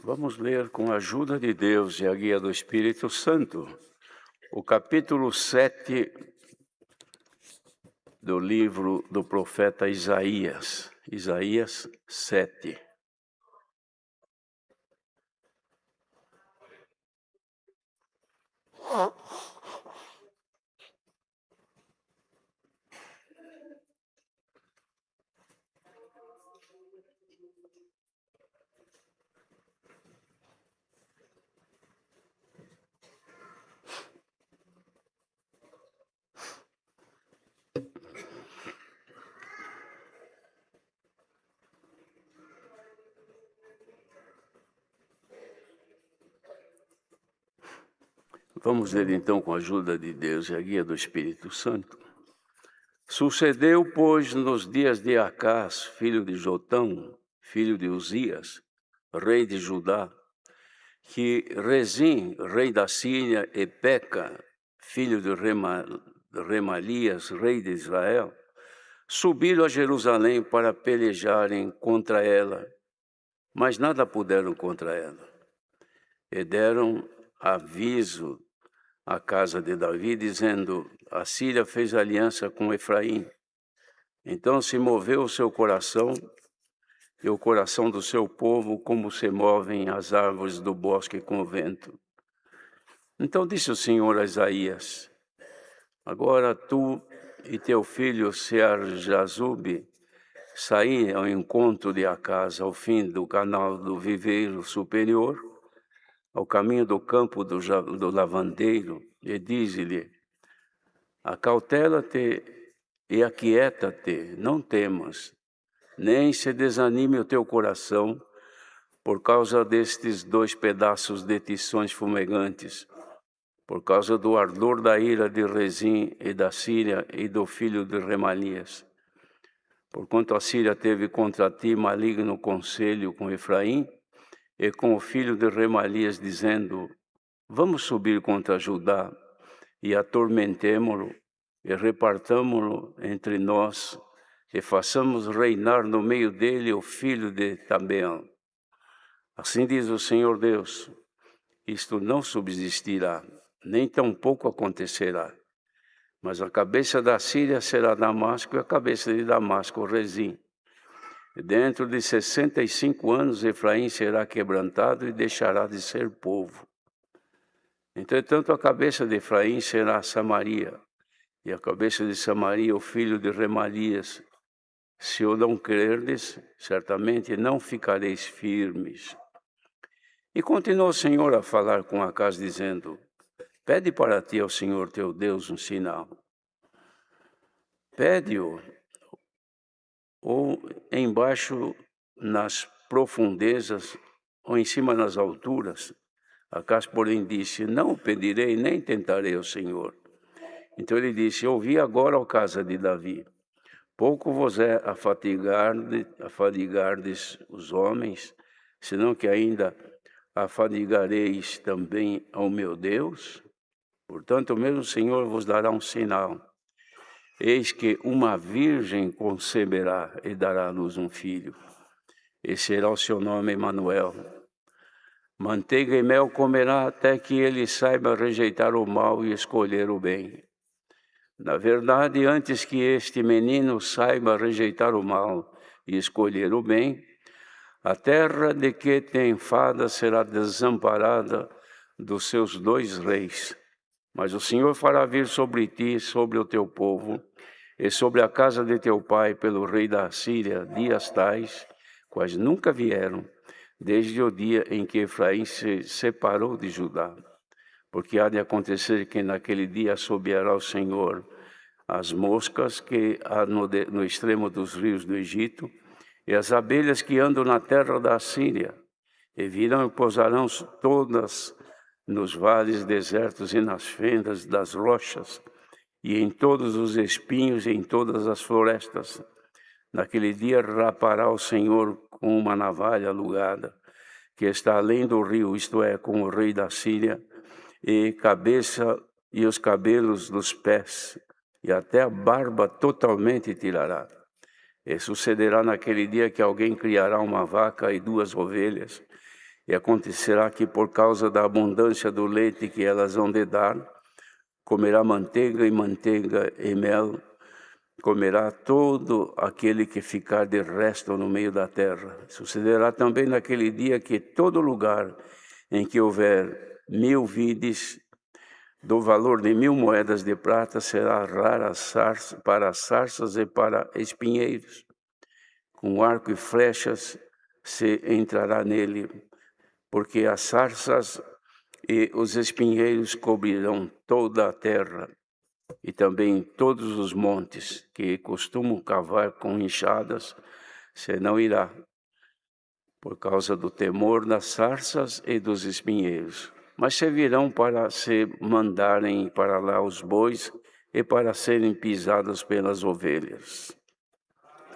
Vamos ler com a ajuda de Deus e a guia do Espírito Santo o capítulo 7 do livro do profeta Isaías. Isaías 7. Vamos ler então com a ajuda de Deus e a guia do Espírito Santo. Sucedeu, pois, nos dias de Acás, filho de Jotão, filho de Uzias, rei de Judá, que Rezim, rei da Síria, e Peca, filho de Remalias, rei de Israel, subiram a Jerusalém para pelejarem contra ela, mas nada puderam contra ela. E deram aviso à casa de Davi, dizendo: a Síria fez aliança com Efraim. Então se moveu o seu coração e o coração do seu povo, como se movem as árvores do bosque com o vento. Então disse o Senhor a Isaías: agora tu e teu filho Sear-Jazube saí ao encontro de Acás, ao fim do canal do viveiro superior, ao caminho do campo do lavandeiro, e dize-lhe: acautela-te e aquieta-te, não temas, nem se desanime o teu coração por causa destes 2 pedaços de tições fumegantes, por causa do ardor da ira de Rezim e da Síria e do filho de Remalias. Porquanto a Síria teve contra ti maligno conselho com Efraim e com o filho de Remalias, dizendo: vamos subir contra Judá e atormentemo-lo e repartamo-lo entre nós e façamos reinar no meio dele o filho de Tabeão. Assim diz o Senhor Deus: isto não subsistirá, nem tampouco acontecerá. Mas a cabeça da Síria será Damasco e a cabeça de Damasco Rezim. E dentro de 65 anos Efraim será quebrantado e deixará de ser povo. Entretanto, a cabeça de Efraim será Samaria, e a cabeça de Samaria o filho de Remalias. Se o não crerdes, certamente não ficareis firmes. E continuou o Senhor a falar com Acás, dizendo: pede para ti ao Senhor teu Deus um sinal. Pede-o, ou embaixo nas profundezas, ou em cima nas alturas. Acás, porém, disse: não o pedirei, nem tentarei ao Senhor. Então ele disse: ouvi agora, ó casa de Davi, pouco vos é afadigardes os homens, senão que ainda afadigareis também ao meu Deus? Portanto, o mesmo Senhor vos dará um sinal. Eis que uma virgem conceberá e dará à luz um filho, e será o seu nome Emanuel. Manteiga e mel comerá até que ele saiba rejeitar o mal e escolher o bem. Na verdade, antes que este menino saiba rejeitar o mal e escolher o bem, a terra de que tem fada será desamparada dos seus 2 reis. Mas o Senhor fará vir sobre ti, sobre o teu povo, e sobre a casa de teu pai, pelo rei da Síria, dias tais, quais nunca vieram, desde o dia em que Efraim se separou de Judá. Porque há de acontecer que naquele dia assobiará o Senhor as moscas que há no extremo dos rios do Egito, e as abelhas que andam na terra da Síria, e virão e pousarão todas nos vales desertos e nas fendas das rochas, e em todos os espinhos e em todas as florestas. Naquele dia rapará o Senhor com uma navalha alugada, que está além do rio, isto é, com o rei da Síria, e cabeça e os cabelos dos pés, e até a barba totalmente tirará. E sucederá naquele dia que alguém criará uma vaca e 2 ovelhas, E acontecerá que por causa da abundância do leite que elas vão de dar, comerá manteiga e mel, comerá todo aquele que ficar de resto no meio da terra. Sucederá também naquele dia que todo lugar em que houver 1000 vides, do valor de 1000 moedas de prata, será rara para sarças e para espinheiros. Com arco e flechas se entrará nele, porque as sarças e os espinheiros cobrirão toda a terra, e também todos os montes que costumam cavar com enxadas, se não irá, por causa do temor das sarças e dos espinheiros. Mas servirão para se mandarem para lá os bois e para serem pisados pelas ovelhas.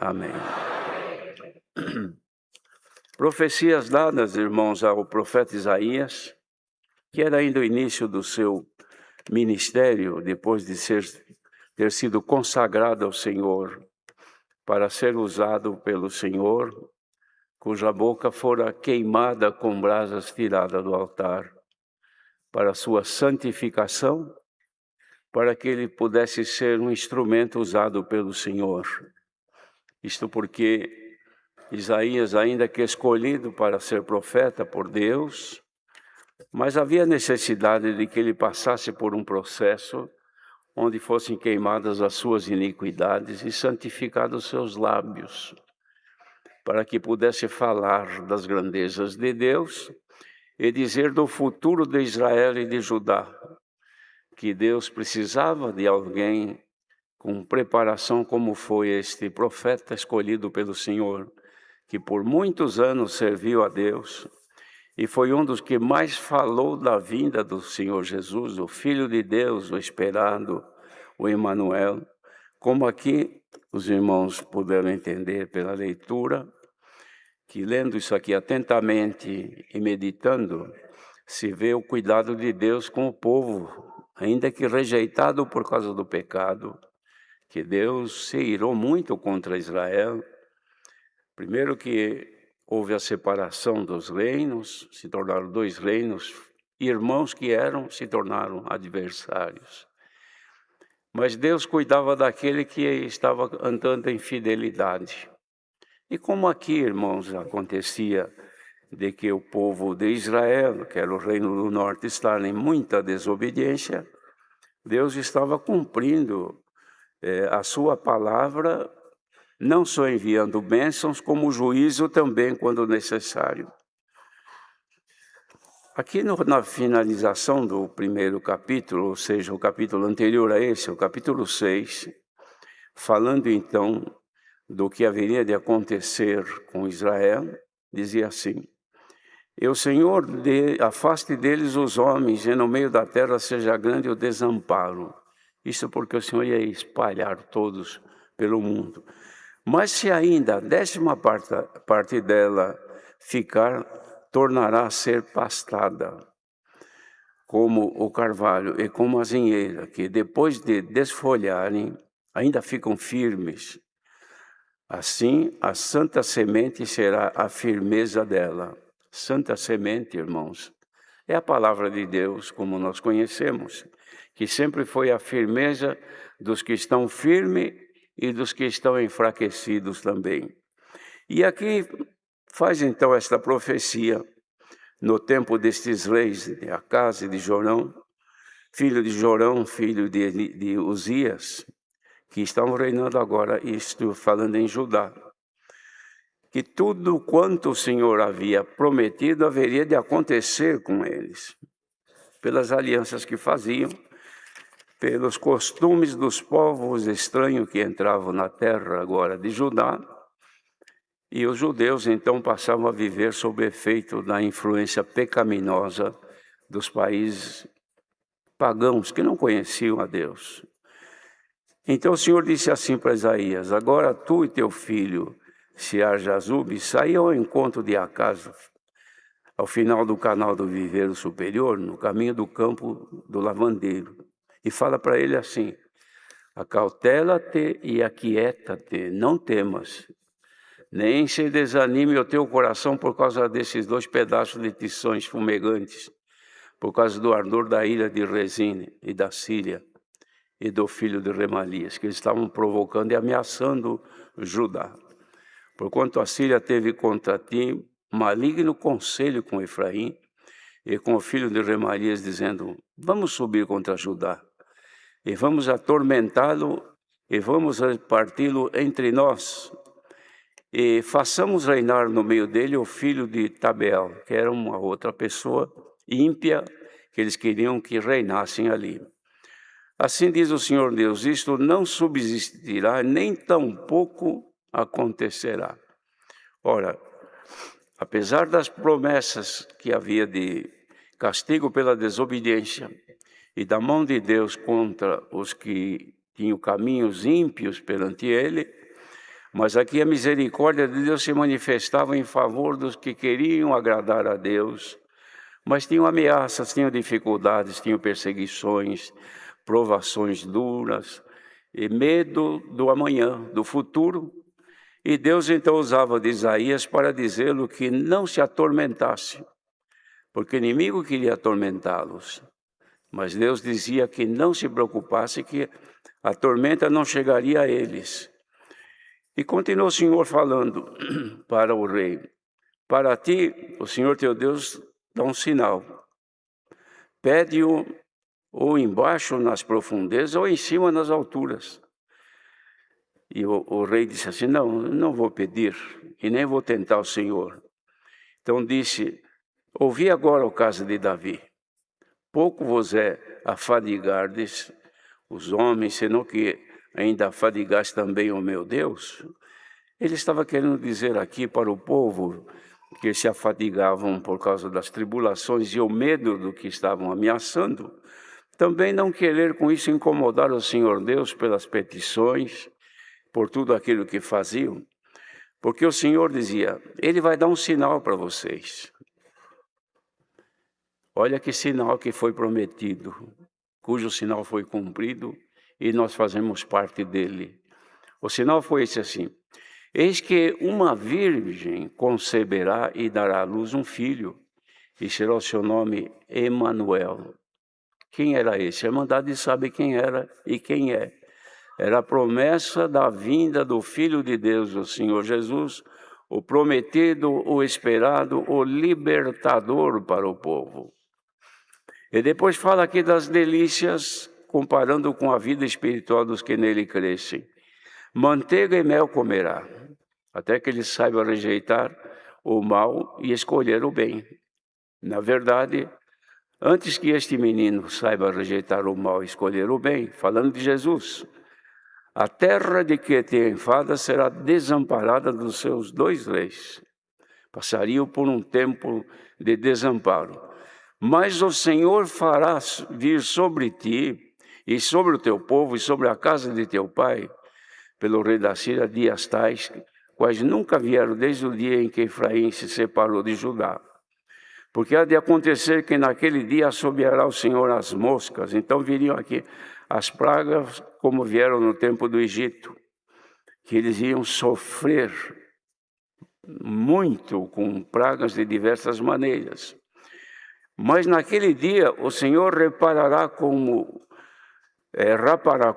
Amém. Profecias dadas, irmãos, ao profeta Isaías, que era ainda o início do seu ministério, depois de ter sido consagrado ao Senhor, para ser usado pelo Senhor, cuja boca fora queimada com brasas tiradas do altar, para sua santificação, para que ele pudesse ser um instrumento usado pelo Senhor. Isto porque Isaías, ainda que escolhido para ser profeta por Deus, mas havia necessidade de que ele passasse por um processo onde fossem queimadas as suas iniquidades e santificados os seus lábios, para que pudesse falar das grandezas de Deus e dizer do futuro de Israel e de Judá, que Deus precisava de alguém com preparação como foi este profeta escolhido pelo Senhor, que por muitos anos serviu a Deus e foi um dos que mais falou da vinda do Senhor Jesus, o Filho de Deus, o esperado, o Emanuel. Como aqui os irmãos puderam entender pela leitura, que lendo isso aqui atentamente e meditando, se vê o cuidado de Deus com o povo, ainda que rejeitado por causa do pecado, que Deus se irou muito contra Israel. Primeiro que houve a separação dos reinos, se tornaram 2 reinos, irmãos que eram, se tornaram adversários. Mas Deus cuidava daquele que estava andando em fidelidade. E como aqui, irmãos, acontecia de que o povo de Israel, que era o reino do norte, estava em muita desobediência, Deus estava cumprindo a sua palavra, não só enviando bênçãos, como juízo também, quando necessário. Aqui na finalização do primeiro capítulo, ou seja, o capítulo anterior a esse, o capítulo 6, falando então do que haveria de acontecer com Israel, dizia assim: "E o Senhor afaste deles os homens, e no meio da terra seja grande o desamparo." Isso porque o Senhor ia espalhar todos pelo mundo. "Mas se ainda a 10ª parte dela ficar, tornará a ser pastada, como o carvalho e como a zinheira, que depois de desfolharem, ainda ficam firmes. Assim, a santa semente será a firmeza dela." Santa semente, irmãos, é a palavra de Deus, como nós conhecemos, que sempre foi a firmeza dos que estão firmes e dos que estão enfraquecidos também. E aqui faz então esta profecia no tempo destes reis, de Acás e de Jorão, filho de Uzias, que estão reinando agora, isto falando em Judá, que tudo quanto o Senhor havia prometido haveria de acontecer com eles, pelas alianças que faziam, pelos costumes dos povos estranhos que entravam na terra agora de Judá, e os judeus então passavam a viver sob efeito da influência pecaminosa dos países pagãos que não conheciam a Deus. Então o Senhor disse assim para Isaías: "Agora tu e teu filho Sear-Jazube saí ao encontro de Acás, ao final do canal do viveiro superior, no caminho do campo do lavandeiro, e fala para ele assim: acautela-te e aquieta-te, não temas, nem se desanime o teu coração por causa desses 2 pedaços de tições fumegantes, por causa do ardor da ira de Rezine e da Síria e do filho de Remalias, que eles estavam provocando e ameaçando Judá. Porquanto a Síria teve contra ti maligno conselho com Efraim e com o filho de Remalias, dizendo: vamos subir contra Judá, e vamos atormentá-lo, e vamos reparti-lo entre nós, e façamos reinar no meio dele o filho de Tabeel, que era uma outra pessoa ímpia, que eles queriam que reinassem ali. Assim diz o Senhor Deus: isto não subsistirá, nem tampouco acontecerá. Ora, apesar das promessas que havia de castigo pela desobediência e da mão de Deus contra os que tinham caminhos ímpios perante ele, mas aqui a misericórdia de Deus se manifestava em favor dos que queriam agradar a Deus, mas tinham ameaças, tinham dificuldades, tinham perseguições, provações duras e medo do amanhã, do futuro. E Deus então usava de Isaías para dizê-lo que não se atormentasse, porque o inimigo queria atormentá-los. Mas Deus dizia que não se preocupasse, que a tormenta não chegaria a eles. E continuou o Senhor falando para o rei: para ti, o Senhor teu Deus dá um sinal. Pede-o ou embaixo nas profundezas ou em cima nas alturas. E o rei disse assim: não vou pedir e nem vou tentar o Senhor. Então disse: ouvi agora o caso de Davi. Pouco vos é afadigardes os homens, senão que ainda afadigaste também o meu Deus. Ele estava querendo dizer aqui para o povo que se afadigavam por causa das tribulações e o medo do que estavam ameaçando, também não querer com isso incomodar o Senhor Deus pelas petições, por tudo aquilo que faziam, porque o Senhor dizia: Ele vai dar um sinal para vocês. Olha que sinal que foi prometido, cujo sinal foi cumprido e nós fazemos parte dele. O sinal foi esse assim: eis que uma virgem conceberá e dará à luz um filho, e será o seu nome Emanuel. Quem era esse? A Irmandade sabe quem era e quem é. Era a promessa da vinda do Filho de Deus, o Senhor Jesus, o prometido, o esperado, o libertador para o povo. E depois fala aqui das delícias, comparando com a vida espiritual dos que nele crescem. Manteiga e mel comerá, até que ele saiba rejeitar o mal e escolher o bem. Na verdade, antes que este menino saiba rejeitar o mal e escolher o bem, falando de Jesus, a terra de que te enfadas será desamparada dos seus 2 reis. Passariam por um tempo de desamparo. Mas o Senhor fará vir sobre ti e sobre o teu povo e sobre a casa de teu pai, pelo rei da Síria, dias tais, quais nunca vieram desde o dia em que Efraim se separou de Judá. Porque há de acontecer que naquele dia assobiará o Senhor as moscas. Então viriam aqui as pragas como vieram no tempo do Egito, que eles iam sofrer muito com pragas de diversas maneiras. Mas naquele dia o Senhor rapará como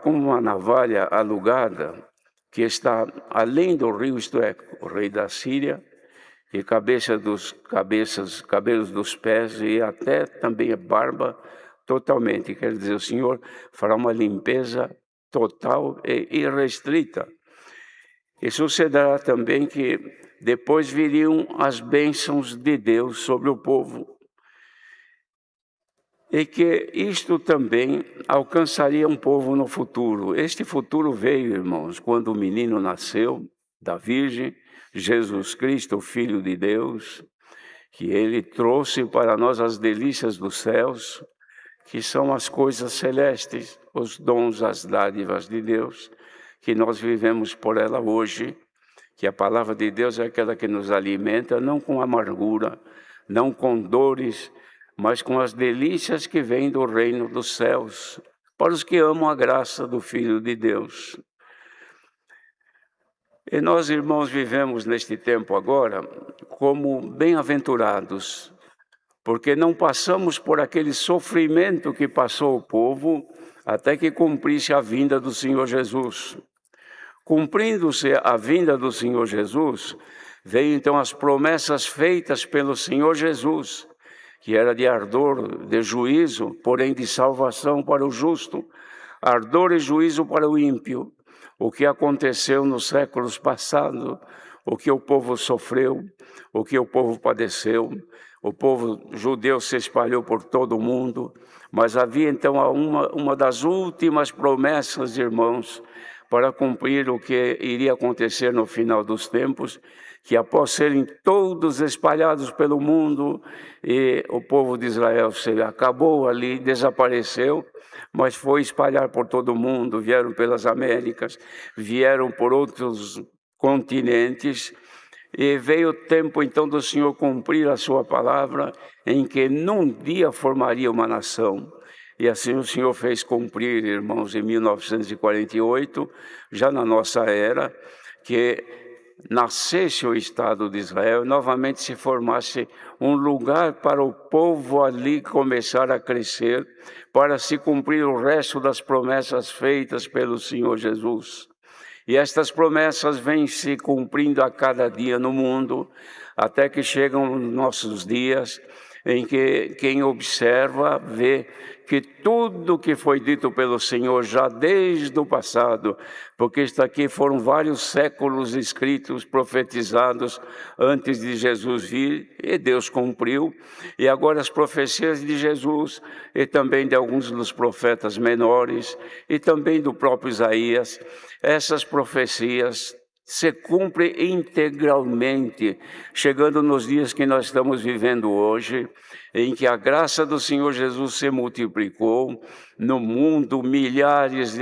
uma navalha alugada que está além do rio, isto é, o rei da Síria, e cabelos dos pés e até também a barba totalmente. Quer dizer, o Senhor fará uma limpeza total e irrestrita. E sucederá também que depois viriam as bênçãos de Deus sobre o povo. E que isto também alcançaria um povo no futuro. Este futuro veio, irmãos, quando o menino nasceu da Virgem, Jesus Cristo, o Filho de Deus, que ele trouxe para nós as delícias dos céus, que são as coisas celestes, os dons, as dádivas de Deus, que nós vivemos por ela hoje, que a palavra de Deus é aquela que nos alimenta, não com amargura, não com dores, mas com as delícias que vêm do reino dos céus, para os que amam a graça do Filho de Deus. E nós, irmãos, vivemos neste tempo agora como bem-aventurados, porque não passamos por aquele sofrimento que passou o povo até que cumprisse a vinda do Senhor Jesus. Cumprindo-se a vinda do Senhor Jesus, veio então as promessas feitas pelo Senhor Jesus, que era de ardor, de juízo, porém de salvação para o justo, ardor e juízo para o ímpio. O que aconteceu nos séculos passados, o que o povo sofreu, o que o povo padeceu, o povo judeu se espalhou por todo o mundo, mas havia então uma das últimas promessas, irmãos, para cumprir o que iria acontecer no final dos tempos, que após serem todos espalhados pelo mundo, e o povo de Israel se acabou ali, desapareceu, mas foi espalhar por todo o mundo, vieram pelas Américas, vieram por outros continentes, e veio o tempo então do Senhor cumprir a sua palavra, em que num dia formaria uma nação. E assim o Senhor fez cumprir, irmãos, em 1948, já na nossa era, que nascesse o Estado de Israel, novamente se formasse um lugar para o povo ali começar a crescer, para se cumprir o resto das promessas feitas pelo Senhor Jesus. E estas promessas vêm se cumprindo a cada dia no mundo, até que chegam nossos dias, em que quem observa vê que tudo que foi dito pelo Senhor já desde o passado, porque isto aqui foram vários séculos escritos, profetizados antes de Jesus vir, e Deus cumpriu, e agora as profecias de Jesus, e também de alguns dos profetas menores, e também do próprio Isaías, essas profecias se cumpre integralmente, chegando nos dias que nós estamos vivendo hoje, em que a graça do Senhor Jesus se multiplicou no mundo, milhares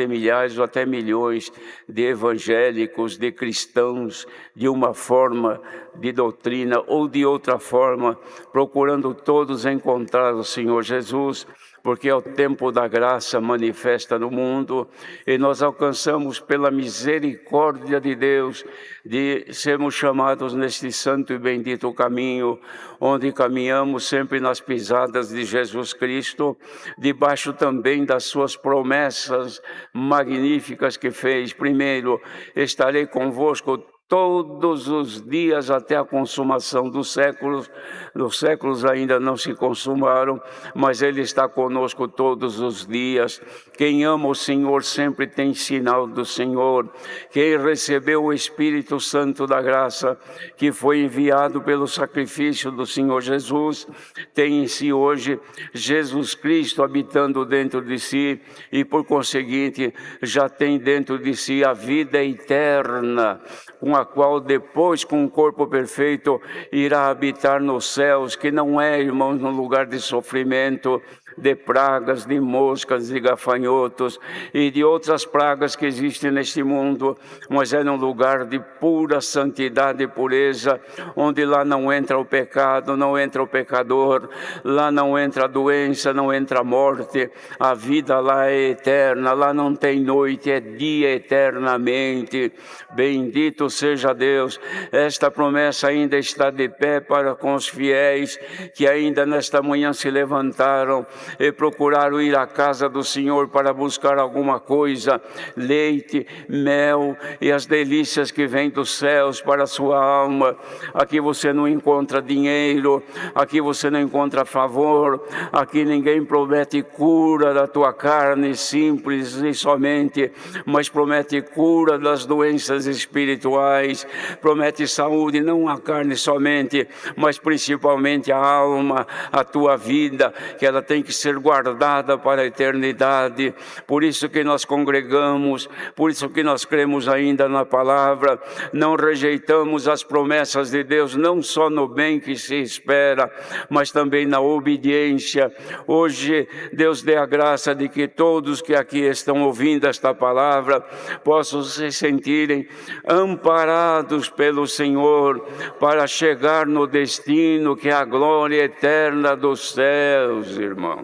ou até milhões de evangélicos, de cristãos, de uma forma de doutrina ou de outra forma, procurando todos encontrar o Senhor Jesus, porque é o tempo da graça manifesta no mundo, e nós alcançamos pela misericórdia de Deus, de sermos chamados neste santo e bendito caminho, onde caminhamos sempre nas pisadas de Jesus Cristo, debaixo também das suas promessas magníficas que fez. Primeiro, estarei convosco todos os dias até a consumação dos séculos ainda não se consumaram, mas Ele está conosco todos os dias. Quem ama o Senhor sempre tem sinal do Senhor. Quem recebeu o Espírito Santo da graça, que foi enviado pelo sacrifício do Senhor Jesus, tem em si hoje Jesus Cristo habitando dentro de si, e por conseguinte já tem dentro de si a vida eterna, com a qual depois, com um corpo perfeito, irá habitar nos céus, que não é, irmãos, num lugar de sofrimento, de pragas, de moscas, de gafanhotos e de outras pragas que existem neste mundo, mas é num lugar de pura santidade e pureza, onde lá não entra o pecado, não entra o pecador, lá não entra a doença, não entra a morte, a vida lá é eterna, lá não tem noite, é dia eternamente. Bendito seja Deus. Esta promessa ainda está de pé para com os fiéis que ainda nesta manhã se levantaram e procuraram ir à casa do Senhor para buscar alguma coisa, leite, mel e as delícias que vêm dos céus para a sua alma. Aqui você não encontra dinheiro, aqui você não encontra favor, aqui ninguém promete cura da tua carne simples e somente, mas promete cura das doenças espirituais, promete saúde, não a carne somente, mas principalmente a alma, a tua vida, que ela tem que ser guardada para a eternidade. Por isso que nós congregamos, por isso que nós cremos ainda na palavra, não rejeitamos as promessas de Deus, não só no bem que se espera, mas também na obediência. Hoje, Deus dê a graça de que todos que aqui estão ouvindo esta palavra possam se sentirem amparados pelo Senhor para chegar no destino que é a glória eterna dos céus, irmãos.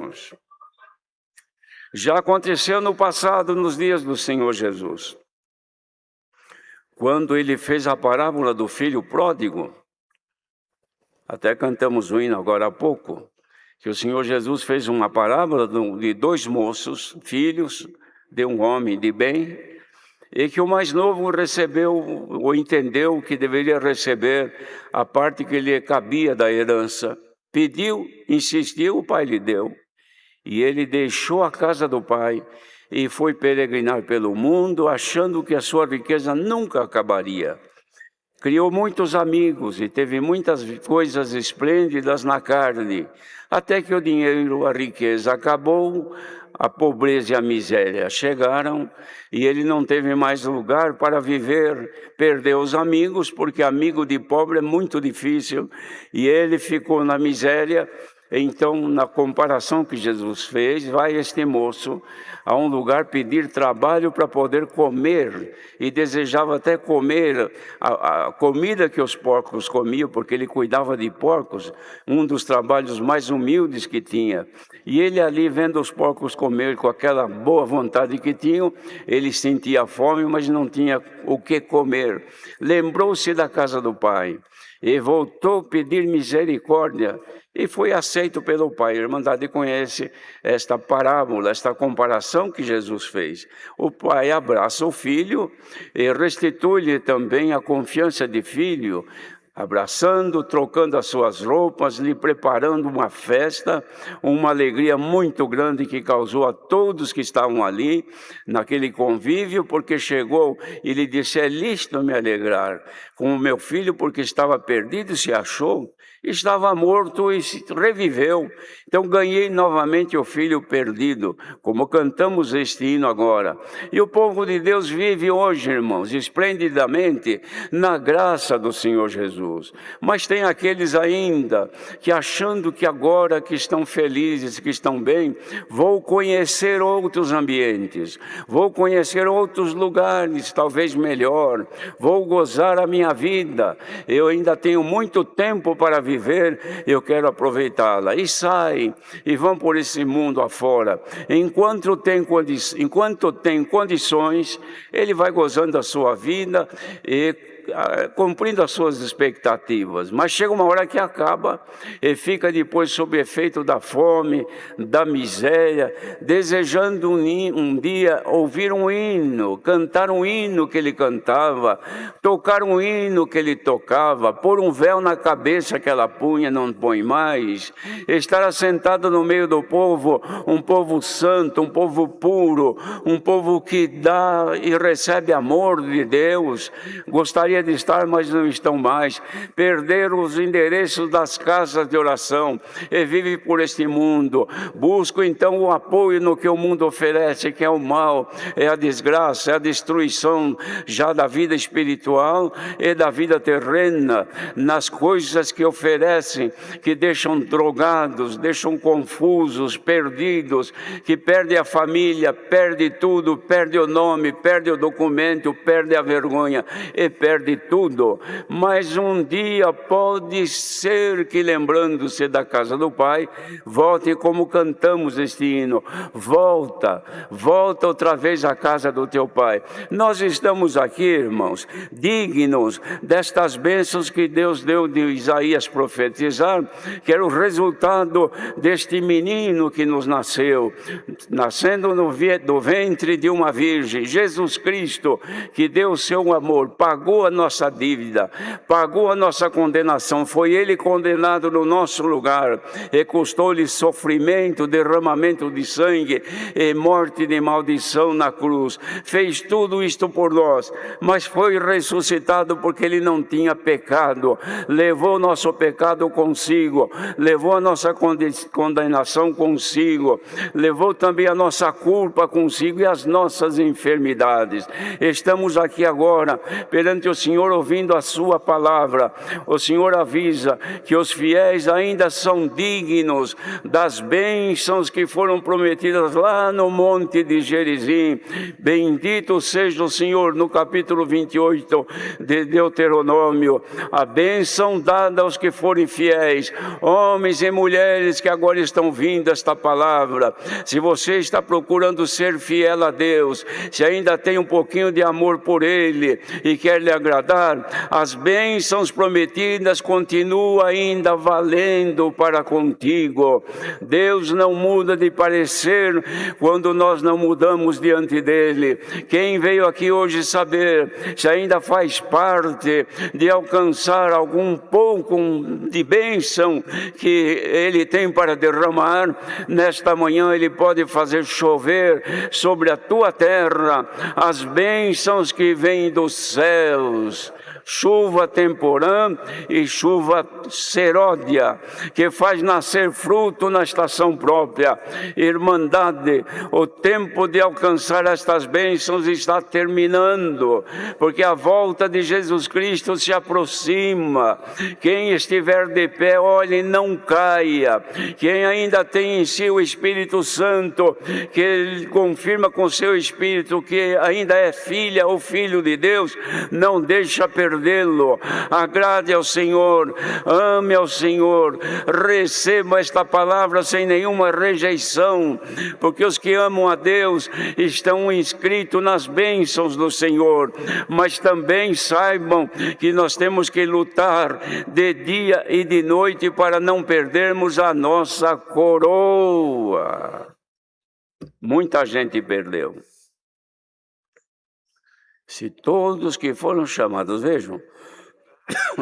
Já aconteceu no passado, nos dias do Senhor Jesus. quando ele fez a parábola do filho pródigo, até cantamos o hino agora há pouco, que o Senhor Jesus fez uma parábola de 2 moços, filhos de um homem de bem, e que o mais novo recebeu, ou entendeu que deveria receber a parte que lhe cabia da herança. Pediu, insistiu, o pai lhe deu. E ele deixou a casa do pai e foi peregrinar pelo mundo, achando que a sua riqueza nunca acabaria. Criou muitos amigos e teve muitas coisas esplêndidas na carne, até que o dinheiro, a riqueza acabou, a pobreza e a miséria chegaram e ele não teve mais lugar para viver. Perdeu os amigos, porque amigo de pobre é muito difícil, e ele ficou na miséria. Então, na comparação que Jesus fez, vai este moço a um lugar pedir trabalho para poder comer, e desejava até comer a comida que os porcos comiam, porque ele cuidava de porcos, um dos trabalhos mais humildes que tinha. E ele ali, vendo os porcos comer com aquela boa vontade que tinham, ele sentia fome, mas não tinha o que comer. Lembrou-se da casa do pai e voltou a pedir misericórdia, e foi aceito pelo Pai. A Irmandade conhece esta parábola, esta comparação que Jesus fez. O pai abraça o filho e restitui-lhe também a confiança de filho, abraçando, trocando as suas roupas, lhe preparando uma festa, uma alegria muito grande que causou a todos que estavam ali, naquele convívio, porque chegou e lhe disse: é lícito me alegrar com o meu filho, porque estava perdido e se achou, estava morto e se reviveu. Então ganhei novamente o filho perdido, como cantamos este hino agora. E o povo de Deus vive hoje, irmãos, esplendidamente na graça do Senhor Jesus. Mas tem aqueles ainda que, achando que agora que estão felizes, que estão bem, vou conhecer outros ambientes, vou conhecer outros lugares, talvez melhor, vou gozar a minha vida, eu ainda tenho muito tempo para viver, eu quero aproveitá-la. E saem e vão por esse mundo afora. Enquanto tem condições, ele vai gozando a sua vida e cumprindo as suas expectativas, mas chega uma hora que acaba e fica depois sob efeito da fome, da miséria, desejando um dia ouvir um hino, cantar um hino que ele cantava, tocar um hino que ele tocava, pôr um véu na cabeça que ela punha, não põe mais, estar assentado no meio do povo, um povo santo, um povo puro, um povo que dá e recebe amor de Deus. Gostaria de estar, mas não estão mais. Perderam os endereços das casas de oração e vivem por este mundo. Buscam então o apoio no que o mundo oferece, que é o mal, é a desgraça, é a destruição já da vida espiritual e da vida terrena, nas coisas que oferecem, que deixam drogados, deixam confusos, perdidos, que perde a família, perde tudo, perde o nome, perde o documento, perde a vergonha e perde tudo. Mas um dia pode ser que, lembrando-se da casa do Pai, volte, como cantamos este hino: volta, volta outra vez à casa do teu Pai. Nós estamos aqui, irmãos, dignos destas bênçãos que Deus deu de Isaías profetizar, que era o resultado deste menino que nos nasceu, nascendo do ventre de uma virgem, Jesus Cristo, que deu o seu amor, pagou a nossa dívida, pagou a nossa condenação, foi Ele condenado no nosso lugar, e custou-lhe sofrimento, derramamento de sangue e morte de maldição na cruz. Fez tudo isto por nós, mas foi ressuscitado porque Ele não tinha pecado, levou o nosso pecado consigo, levou a nossa condenação consigo, levou também a nossa culpa consigo e as nossas enfermidades. Estamos aqui agora perante o Senhor, ouvindo a sua palavra, o Senhor avisa que os fiéis ainda são dignos das bênçãos que foram prometidas lá no monte de Gerizim. Bendito seja o Senhor, no capítulo 28 de Deuteronômio, a bênção dada aos que forem fiéis, homens e mulheres que agora estão vindo esta palavra. Se você está procurando ser fiel a Deus, se ainda tem um pouquinho de amor por Ele e quer lhe agradar, as bênçãos prometidas continuam ainda valendo para contigo. Deus não muda de parecer quando nós não mudamos diante dEle. Quem veio aqui hoje saber se ainda faz parte de alcançar algum pouco de bênção que Ele tem para derramar, nesta manhã Ele pode fazer chover sobre a tua terra as bênçãos que vêm dos céus. Chuva temporã e chuva seródia, que faz nascer fruto na estação própria. Irmandade, o tempo de alcançar estas bênçãos está terminando, porque a volta de Jesus Cristo se aproxima. Quem estiver de pé, olhe, não caia. Quem ainda tem em si o Espírito Santo, que ele confirma com seu Espírito que ainda é filha ou filho de Deus, não deixa perdê-lo. Agrade ao Senhor, ame ao Senhor, receba esta palavra sem nenhuma rejeição, porque os que amam a Deus estão inscritos nas bênçãos do Senhor. Mas também saibam que nós temos que lutar de dia e de noite para não perdermos a nossa coroa. Muita gente perdeu. Se todos que foram chamados, vejam,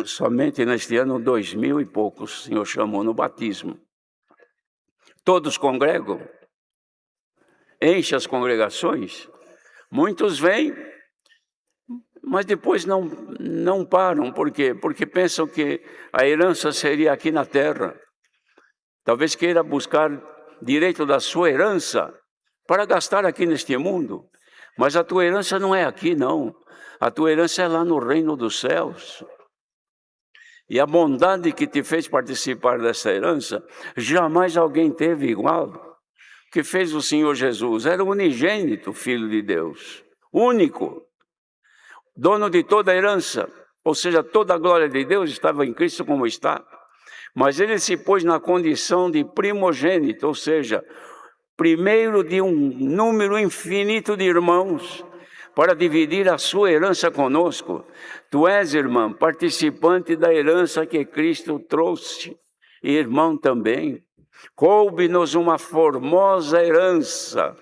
somente neste ano 2000 e poucos o Senhor chamou no batismo. Todos congregam, enche as congregações, muitos vêm, mas depois não param. Por quê? Porque pensam que a herança seria aqui na terra. Talvez queira buscar direito da sua herança para gastar aqui neste mundo. Mas a tua herança não é aqui, não. A tua herança é lá no reino dos céus. E a bondade que te fez participar dessa herança, jamais alguém teve igual. O que fez o Senhor Jesus? Era o unigênito Filho de Deus, único, dono de toda a herança, ou seja, toda a glória de Deus estava em Cristo como está. Mas ele se pôs na condição de primogênito, ou seja, primeiro de um número infinito de irmãos, para dividir a sua herança conosco. Tu és, irmã, participante da herança que Cristo trouxe, e irmão também. Coube-nos uma formosa herança.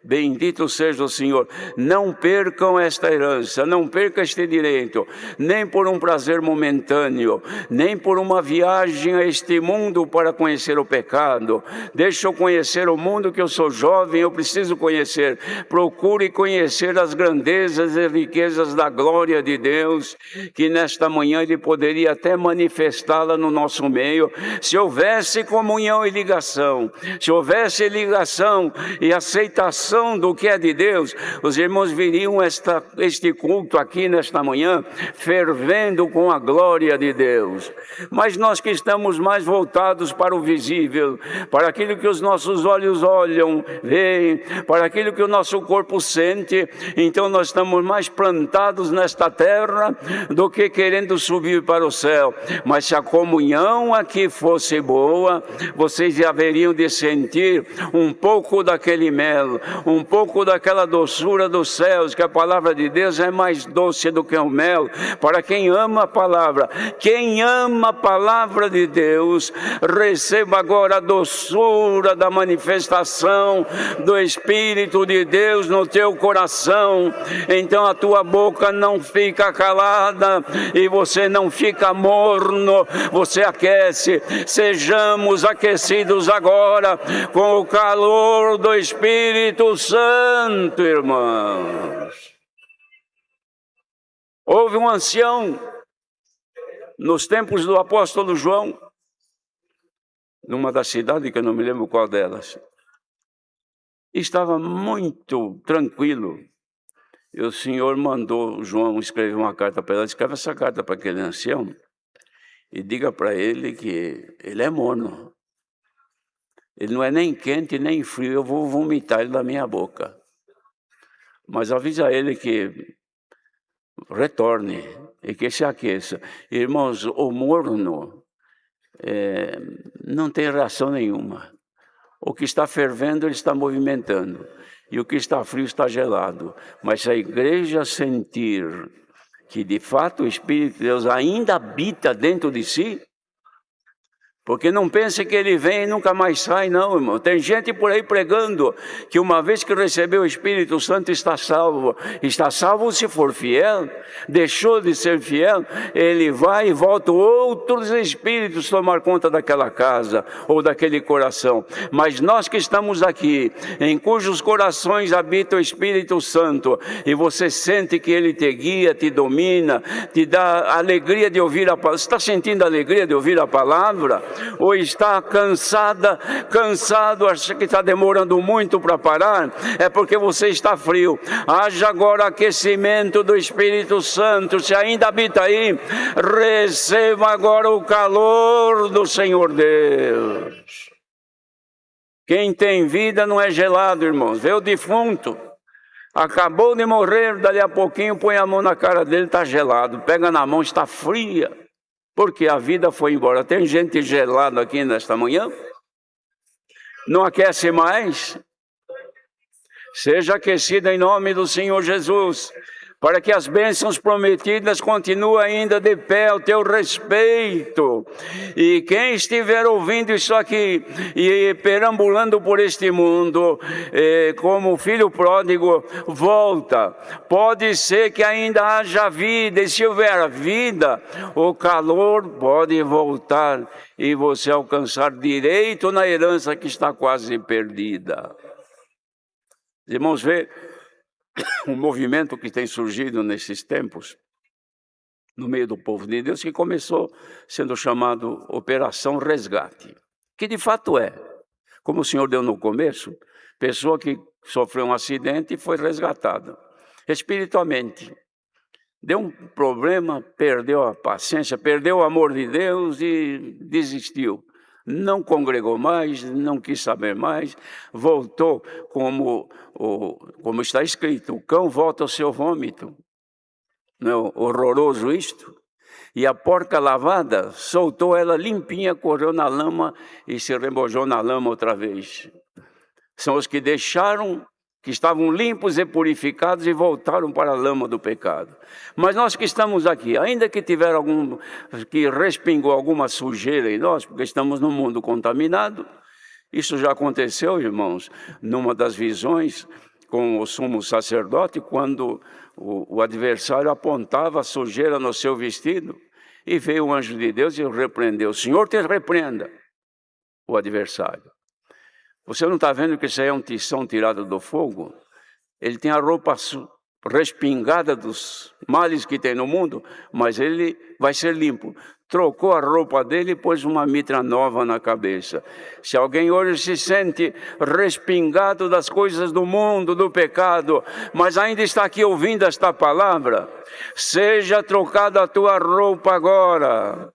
Bendito seja o Senhor. Não percam esta herança, não percam este direito, nem por um prazer momentâneo, nem por uma viagem a este mundo para conhecer o pecado. Deixa eu conhecer o mundo, que eu sou jovem, eu preciso conhecer. Procure conhecer as grandezas e riquezas da glória de Deus, que nesta manhã Ele poderia até manifestá-la no nosso meio, se houvesse comunhão e ligação, se houvesse ligação e aceitação do que é de Deus. Os irmãos viriam este culto aqui nesta manhã fervendo com a glória de Deus. Mas nós que estamos mais voltados para o visível, para aquilo que os nossos olhos olham, veem, para aquilo que o nosso corpo sente, então nós estamos mais plantados nesta terra do que querendo subir para o céu. Mas se a comunhão aqui fosse boa, vocês haveriam de sentir um pouco daquele mel, um pouco daquela doçura dos céus, que a palavra de Deus é mais doce do que o mel, para quem ama a palavra. Quem ama a palavra de Deus, receba agora a doçura da manifestação do Espírito de Deus no teu coração. Então a tua boca não fica calada e você não fica morno, você aquece. Sejamos aquecidos agora com o calor do Espírito Santo, irmãos. Houve um ancião nos tempos do apóstolo João, numa das cidades que eu não me lembro qual delas, estava muito tranquilo, E o Senhor mandou João escrever uma carta para ela. Escreve essa carta para aquele ancião e diga para ele que ele é morno. Ele não é nem quente nem frio, eu vou vomitar ele da minha boca. Mas avisa ele que retorne e que se aqueça. Irmãos, o morno não tem reação nenhuma. O que está fervendo, ele está movimentando. E o que está frio está gelado. Mas se a igreja sentir que de fato o Espírito de Deus ainda habita dentro de si, porque não pense que ele vem e nunca mais sai, não, irmão. Tem gente por aí pregando que uma vez que recebeu o Espírito Santo está salvo. Está salvo se for fiel. Deixou de ser fiel, ele vai e volta outros espíritos tomar conta daquela casa ou daquele coração. Mas nós que estamos aqui, em cujos corações habita o Espírito Santo, e você sente que ele te guia, te domina, te dá alegria de ouvir a palavra. Você está sentindo a alegria de ouvir a palavra? Ou está cansado, acha que está demorando muito para parar? É porque você está frio. Haja agora aquecimento do Espírito Santo. Se ainda habita aí, receba agora o calor do Senhor Deus. Quem tem vida não é gelado, irmãos. Vê o defunto, acabou de morrer, dali a pouquinho põe a mão na cara dele, está gelado. Pega na mão, está fria. Porque a vida foi embora. Tem gente gelada aqui nesta manhã? Não aquece mais? Seja aquecida em nome do Senhor Jesus, para que as bênçãos prometidas continuem ainda de pé ao teu respeito. E quem estiver ouvindo isso aqui e perambulando por este mundo, como filho pródigo, volta. Pode ser que ainda haja vida, e se houver vida, o calor pode voltar e você alcançar direito na herança que está quase perdida. Irmãos, vê um movimento que tem surgido nesses tempos, no meio do povo de Deus, que começou sendo chamado Operação Resgate, que de fato é, como o Senhor deu no começo, pessoa que sofreu um acidente e foi resgatada, espiritualmente. Deu um problema, perdeu a paciência, perdeu o amor de Deus e desistiu. Não congregou mais, não quis saber mais, voltou como está escrito, o cão volta ao seu vômito. Não é horroroso isto? E a porca lavada, soltou ela limpinha, correu na lama e se rebojou na lama outra vez. São os que deixaram, que estavam limpos e purificados e voltaram para a lama do pecado. Mas nós que estamos aqui, ainda que tiver que respingou alguma sujeira em nós, porque estamos num mundo contaminado, isso já aconteceu, irmãos, numa das visões com o sumo sacerdote, quando o adversário apontava a sujeira no seu vestido, e veio o anjo de Deus e o repreendeu. O Senhor te repreenda, o adversário. Você não está vendo que isso aí é um tição tirado do fogo? Ele tem a roupa respingada dos males que tem no mundo, mas ele vai ser limpo. Trocou a roupa dele e pôs uma mitra nova na cabeça. Se alguém hoje se sente respingado das coisas do mundo, do pecado, mas ainda está aqui ouvindo esta palavra, seja trocada a tua roupa agora.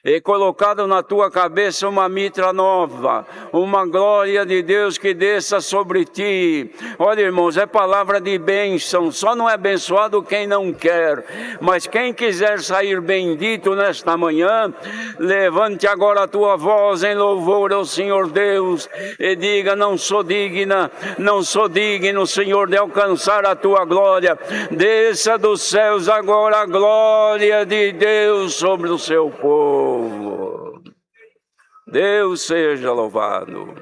E colocado na tua cabeça uma mitra nova, uma glória de Deus que desça sobre ti. Olha, irmãos, é palavra de bênção, só não é abençoado quem não quer, mas quem quiser sair bendito nesta manhã, levante agora a tua voz em louvor ao Senhor Deus e diga: não sou digna, não sou digno, Senhor, de alcançar a tua glória. Desça dos céus agora a glória de Deus sobre o seu povo. Deus seja louvado.